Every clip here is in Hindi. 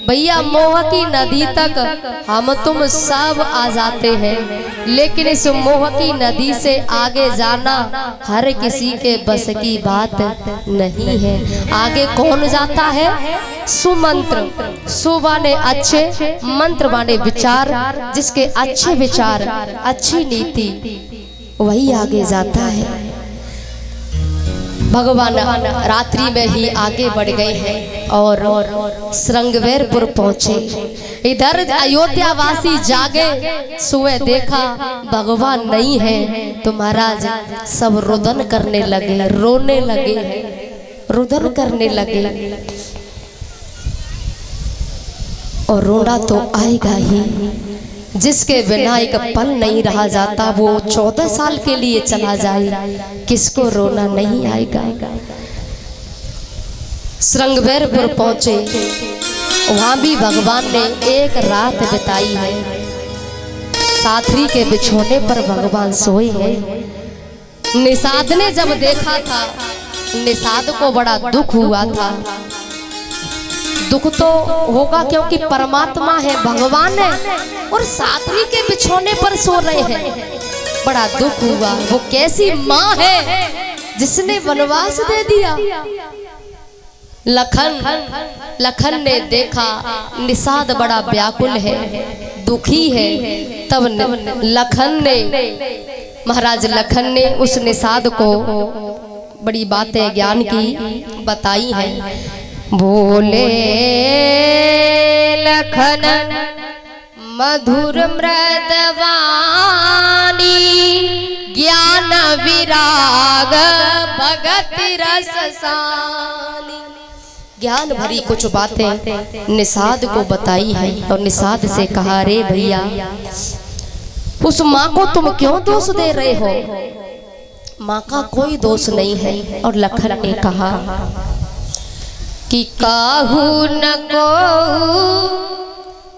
भैया मोह की नदी तक हम तुम सब आ जाते हैं, लेकिन इस मोह की नदी से आगे जाना हर किसी के बस की बात नहीं है। आगे कौन जाता है? सुमंत्र, सुवाने अच्छे, मंत्र वाले विचार, जिसके अच्छे विचार, अच्छी नीति, वही आगे जाता है। भगवान रात्रि में ही आगे बढ़ गए हैं और श्रृंगवेरपुर पहुंचे। इधर अयोध्या वासी जागे, सुबह देखा भगवान नहीं है तो महाराज सब रुदन करने लगे, रोने लगे, रुदन करने लगे। और रोना तो आएगा ही, जिसके बिना एक पल नहीं रहा जाता, वो 14 साल के लिए चला जाए, किसको रोना नहीं आएगा। श्रृंगवेरपुर पहुंचे, वहां भी भगवान ने एक रात बिताई है। साथरी के बिछोने पर भगवान सोए हैं। निषाद ने जब देखा था, निषाद को बड़ा दुख हुआ था। दुख तो होगा क्योंकि परमात्मा है, भगवान है, और साथरी के बिछोने पर सो रहे हैं। बड़ा दुख हुआ। वो कैसी माँ है जिसने वनवास दे दिया। लखन ने देखा निषाद बड़ा व्याकुल है, दुखी है। तब लखन ने, महाराज लखन ने उस निषाद को बड़ी बातें ज्ञान की बताई हैं। बोले लखन मधुर मृदवानी, ज्ञान विराग भगत रस सानी। ज्ञान भरी कुछ बातें निषाद को बताई है और निषाद से कहा, रे भैया उस माँ को तुम क्यों दोष दे रहे हो? माँ का कोई दोष नहीं है। और लखन ने कहा कि काहू न को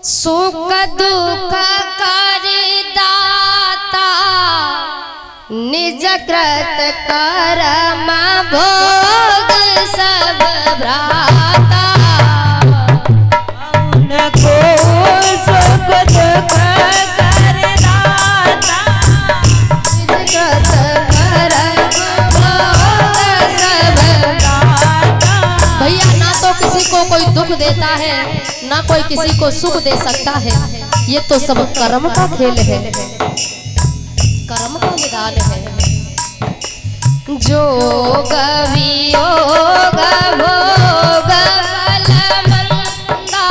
सुख दुख कर दाता, निज कृत कर्म भोग सब भ्राता। न को सुख दुख कर दाता, निज कृत कर्म भोग सब भ्राता। भैया ना तो किसी को कोई दुख देता है, ना कोई किसी को सुख दे सकता है। ये तो सब कर्म का खेल है, कर्म का विधान है। जोग वियोग भोग फल मंदा,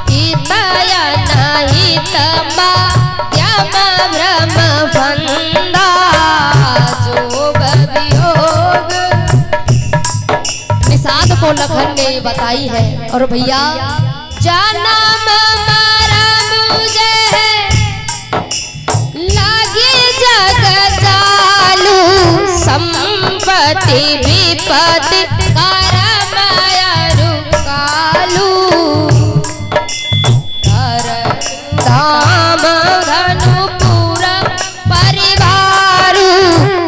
हितय नहित माध्यम भ्रम फंदा। जोग वियोग निषाद को लखन ने बताई है। और भैया जन्म मरण मुझे लागे जग जालू, संपत्ति विपत्ति कर्म कालू। धाम धनुपुर परिवार,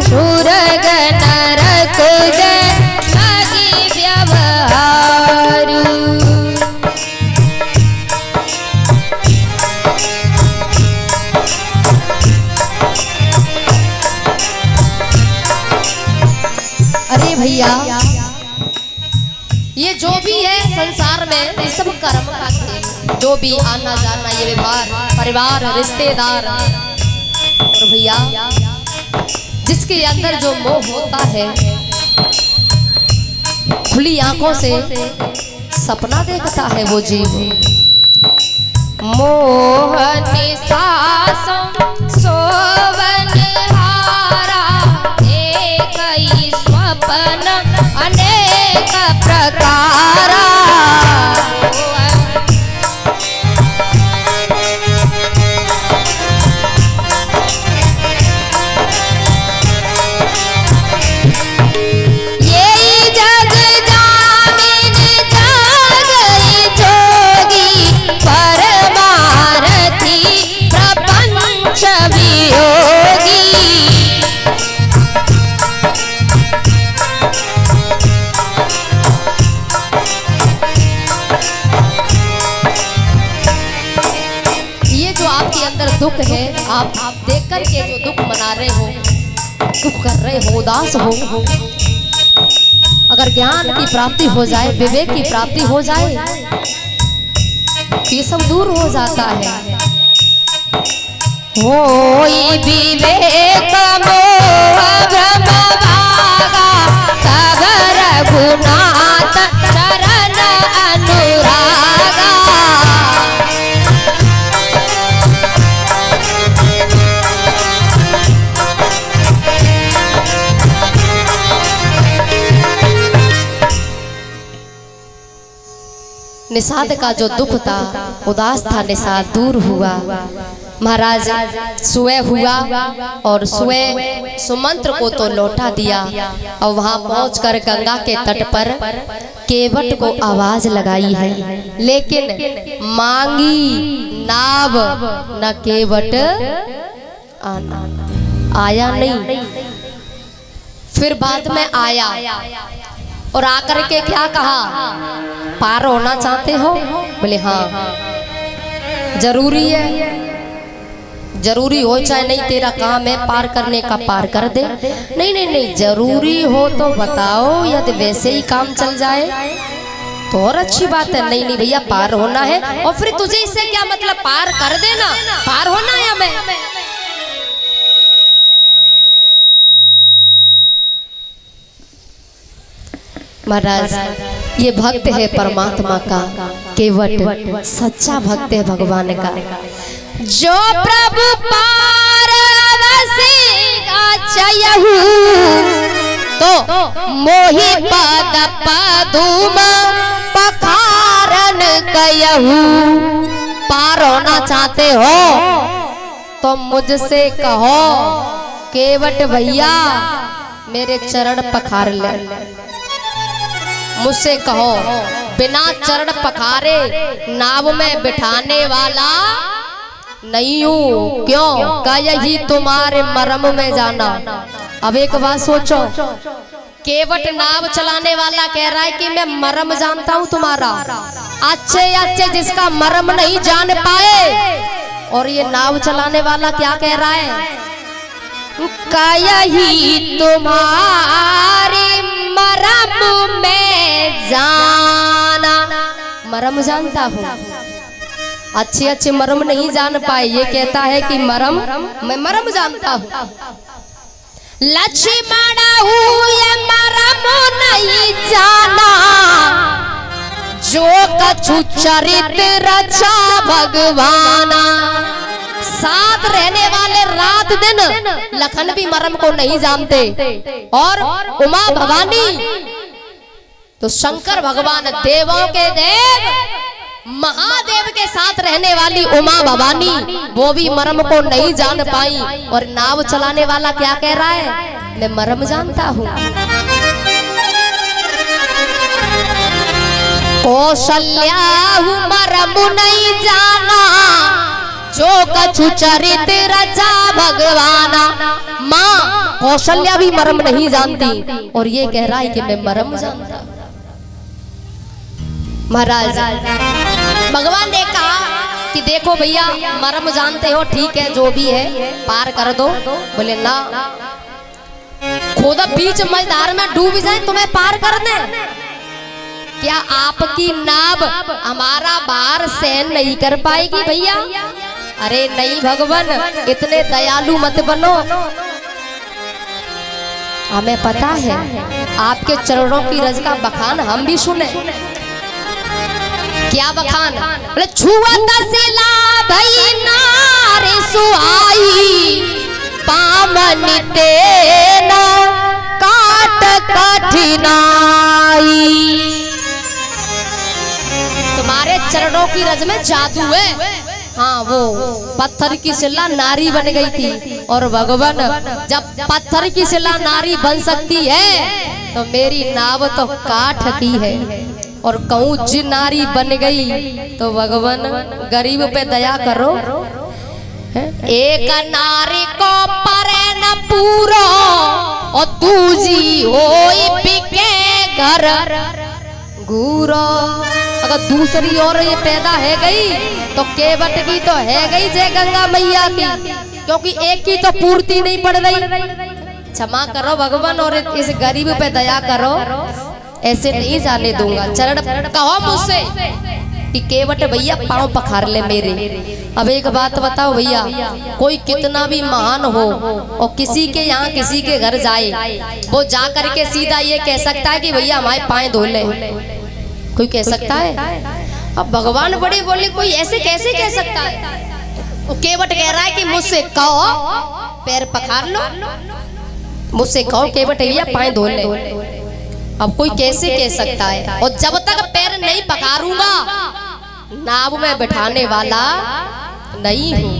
सुरग नरक जय लगी व्यवहार। अरे भैया ये जो भी है संसार में, ये सब कर्म का खेल। जो भी आना जाना, ये व्यवहार, परिवार, रिश्तेदार। और भैया जिसके अंदर जो मोह होता है, खुली आंखों से सपना देखता है वो जीव। मोह निसास सोवन हारा, एक ही स्वप्न अनेक प्रकारा। दुख है, आप देख कर के जो दुख मना रहे हो, दुख कर रहे हो, उदास हो, अगर ज्ञान की प्राप्ति हो जाए, विवेक की प्राप्ति हो जाए, ये सब दूर हो जाता है। होई विवेक मोह भ्रम भागा, सागर गुनाथ चरण अनुरागा। निषाद का जो दुख था, उदास था, निषाद दूर हुआ। महाराज स्वयं हुआ और स्वयं सुमंत्र को तो लौटा दिया और वहां पहुंचकर गंगा के तट पर केवट को आवाज लगाई है, लेकिन मांगी नाव न केवट आया नहीं। फिर बाद में आया और आकर के क्या कहा, पार होना चाहते हो? बोले हाँ, जरूरी है, जरूरी हो चाहे नहीं, तेरा काम है पार करने का, पार कर दे। नहीं नहीं नहीं, जरूरी हो तो बताओ, यदि वैसे ही काम चल जाए तो और अच्छी बात है। नहीं नहीं भैया, पार होना है। और फिर तुझे इससे क्या मतलब, पार कर देना, पार होना है हमें। महाराज ये भक्त है परमात्मा का, केवट सच्चा भक्त है भगवान का। जो प्रभु पारवसिका चयहु, तो मोहि पद पदुम पखारन कयहु। पार होना चाहते हो तो मुझसे कहो, केवट भैया मेरे चरण पखार ले। मुझसे कहो, बिना चरण पखारे नाव में बिठाने वाला नहीं हूं। क्यों? का यही तुम्हारे मरम में जाना। अब एक बात सोचो, केवट नाव चलाने वाला कह रहा है कि मैं मरम जानता हूं तुम्हारा। अच्छे अच्छे जिसका मरम नहीं जान पाए, और ये नाव चलाने वाला क्या कह रहा है, का यही तुम्हारे मरम में जाना। मरम जानता हूँ, अच्छे अच्छे मरम नहीं जान पाए, ये कहता है कि मरम, मैं मरम जानता हूँ। लक्ष्मण ये मरम नहीं जाना, जो कछु चरित रचा भगवाना। साथ रहने वाले रात दिन लखन भी मरम को नहीं जानते, और उमा भवानी तो शंकर भगवान, देवों के देव महादेव के साथ रहने वाली उमा भवानी, वो भी मरम को नहीं जान पाई। और नाव चलाने वाला क्या कह रहा है, मैं मरम जानता हूँ। कौशल्या मरम नहीं जाना, जो कछु चरित रचा भगवाना। माँ कौशल्या भी मरम नहीं जानती, और ये कह रहा है कि मैं मरम जानता। महाराज भगवान ने कहा कि देखो भैया, मरम जानते हो, ठीक है, जो भी है पार कर दो। बोले ना, खुद बीच मझधार में डूब जाए तुम्हें पार करने? क्या आपकी नाव हमारा भार सहन नहीं कर पाएगी भैया? अरे नहीं भगवान, इतने दयालु मत बनो। हमें पता है आपके चरणों की रज का बखान हम भी सुने। क्या बखान? बोले छुअत सिला भई नारे सुहाई, पामन तेना काट कठिनाई। तुम्हारे चरणों की रज में जादू है। हाँ, वो पत्थर की शिला नारी बन गई थी, और भगवान जब पत्थर की शिला नारी बन सकती है तो मेरी नाव तो काठ की है, और कहूँ जी नारी बन गई तो भगवान गरीब पे दया करो। एक नारी को परे न पूरो, और दूजी होई बिके घर गुरो। अगर दूसरी और ये पैदा है गई तो केवट की तो है गई जय गंगा मैया की, क्योंकि एक की तो पूर्ति नहीं पड़ रही। क्षमा करो भगवान और इस गरीब पे दया करो, ऐसे नहीं जाने दूंगा। चरण कहो मुझसे कि केवट भैया पाँव पखार ले मेरे। अब एक बात बताओ भैया, कोई कितना भी महान हो और किसी के यहाँ किसी के घर जाए, वो जा करके सीधा ये कह सकता है कि भैया हमारे पाँव धो ले? कोई कह सकता है? अब भगवान बड़े बोले कोई ऐसे कैसे कह सकता है? वो केवट कह रहा है कि मुझसे कहो पैर पखार लो, मुझसे कहो केवट भैया पाँव धो ले। अब कोई कैसे कह सकता है? और जब तक पैर नहीं पखारूंगा नाव में बैठाने वाला नहीं हूं।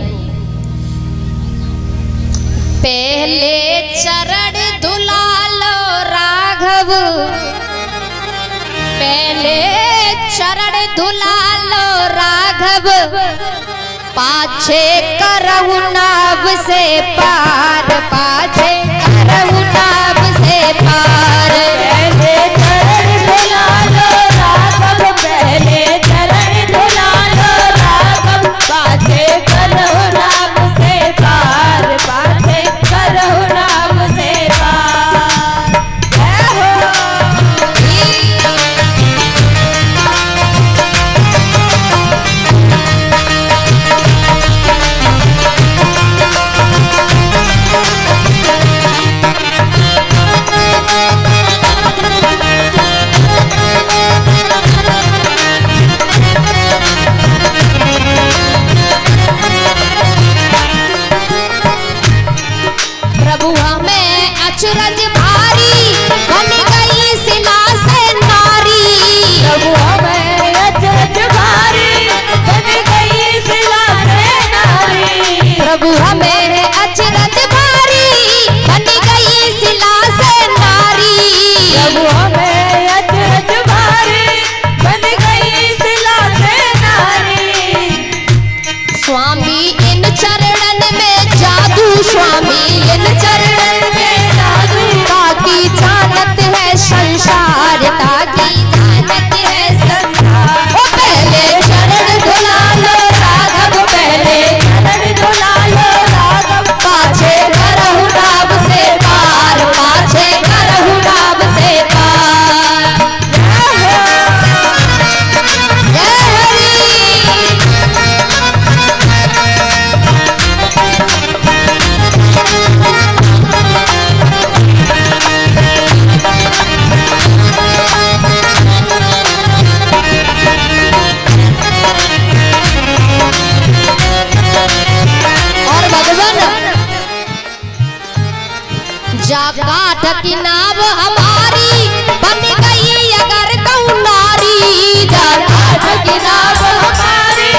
पहले चरण धुला लो राघव, पहले चरण धुला लो राघव, पाछे करहु नाव से पार, पाछे करहु नाव से पार। पहले चरण धुला लो राघव, पहले चरण धुला लो राघव, पाछे करहु नाव से पार, पाछे करहु नाव से पार। जय हो। अचरज भारी बन गई शिला से नारी, प्रभु हमें अचरज भारी बन गई शिला से नारी, प्रभु हमें अचरज भारी बन गई शिला से नारी, प्रभु हमें अचरज भारी बन गई शिला से नारी। स्वामी इन चरणन में जादू, स्वामी इन चरणन में ताकि जानत है संसार, ताकि जानत है संसार। ओ पहले चरण धुला लो राघव, पहले चरण धुला लो राघव, पाछे करहु नाव से पार, पाछे करहु नाव से पार। जय हरि। जा काठ की नाव हमारी बन गई अगर कहूँ नारी, जा काठ की नाव हमारी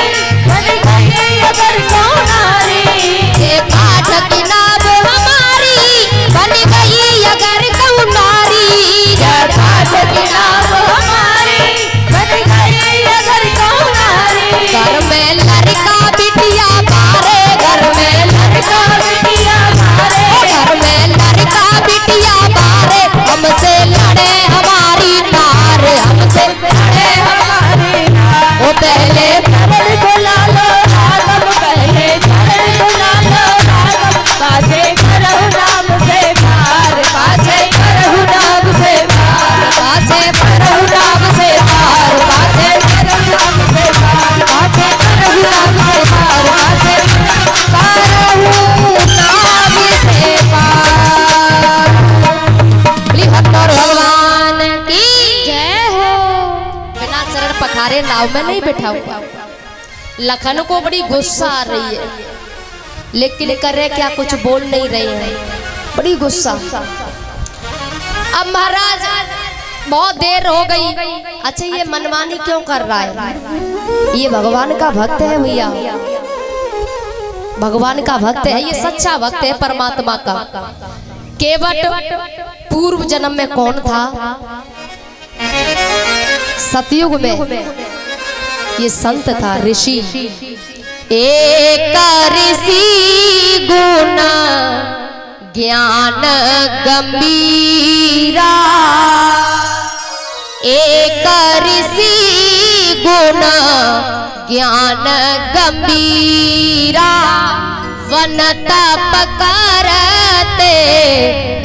बन गई अगर कहूँ नारी, ये काठ की नाव हमारी बन गई अगर कहूँ नारी, जा काठ की नाव हमारी बन गई अगर कहूँ नारी। घर में लड़का बिटिया मारे, घर में लड़का बिटिया मारे, घर में लड़का बिटिया मारे, हमसे लड़े हमारी नार, हमसे लड़े हमारी नार। वो पहले चरण धुला लो राघव, पहले चरण धुला लो राघव, पाछे करहु नाम से पार, पाछे करहु नाम से पार, पाछे करहु नाम से पार, पाछे करहु नाम से पार, पाछे करहु नाम से पार, पाछे करहु नाम से पार। भगवान की जय हो। बिना चरण पखारे नाव में नहीं बैठा हुआ। लखन को बड़ी गुस्सा आ रही है, लेकिन कर रहे क्या, कुछ बोल नहीं रहे हैं, बड़ी गुस्सा। अब महाराज बहुत देर हो गई, अच्छा ये मनमानी क्यों कर रहा है? ये भगवान का भक्त है भैया, भगवान का भक्त है, ये सच्चा भक्त है परमात्मा का। केवट पूर्व जन्म में कौन था? सतयुग में ये संत था, ऋषि। एक ऋषि गुण ज्ञान गंभीरा, एक ऋषि गुण ज्ञान गंभीरा, वन तप करते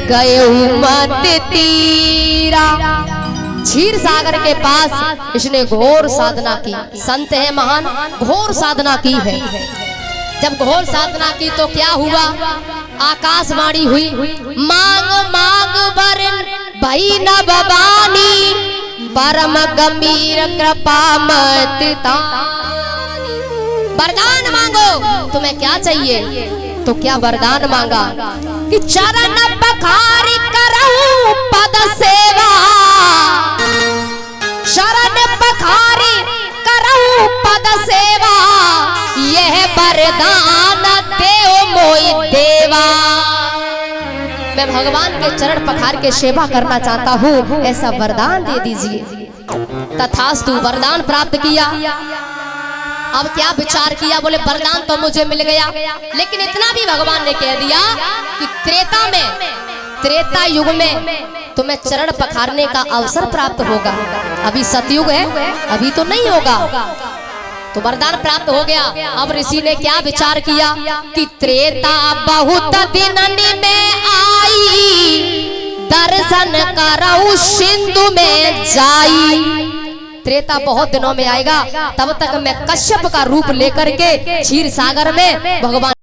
गए मत तीरा। क्षीर सागर के पास इसने घोर साधना की। संत है महान, घोर साधना की है। जब घोर साधना की तो क्या हुआ? आकाशवाणी हुई, मांग मांग वरन भई न भवानी, परम गंभीर कृपा मत तानी। वरदान मांगो, तुम्हें क्या चाहिए? तो क्या वरदान मांगा कि चरण पखारी करऊं पद सेवा, शरण पखारी करऊं पद सेवा, यह वरदान देओ मोहि देवा। मैं भगवान के चरण पखार के सेवा करना चाहता हूँ, ऐसा वरदान दे दीजिए। तथास्तु वरदान प्राप्त किया। अब क्या विचार किया? बोले वरदान तो मुझे मिल गया, लेकिन इतना भी भगवान ने कह दिया कि त्रेता युग में तुम्हें चरण पखारने का अवसर प्राप्त होगा। अभी सतयुग है, अभी तो नहीं होगा। तो वरदान प्राप्त हो गया। अब ऋषि ने क्या विचार किया कि त्रेता बहुत दिन में आई, दर्शन करऊं सिंधु में जाई। त्रेता बहुत दिनों में आएगा, तब तक मैं कश्यप का रूप लेकर के क्षीर सागर में भगवान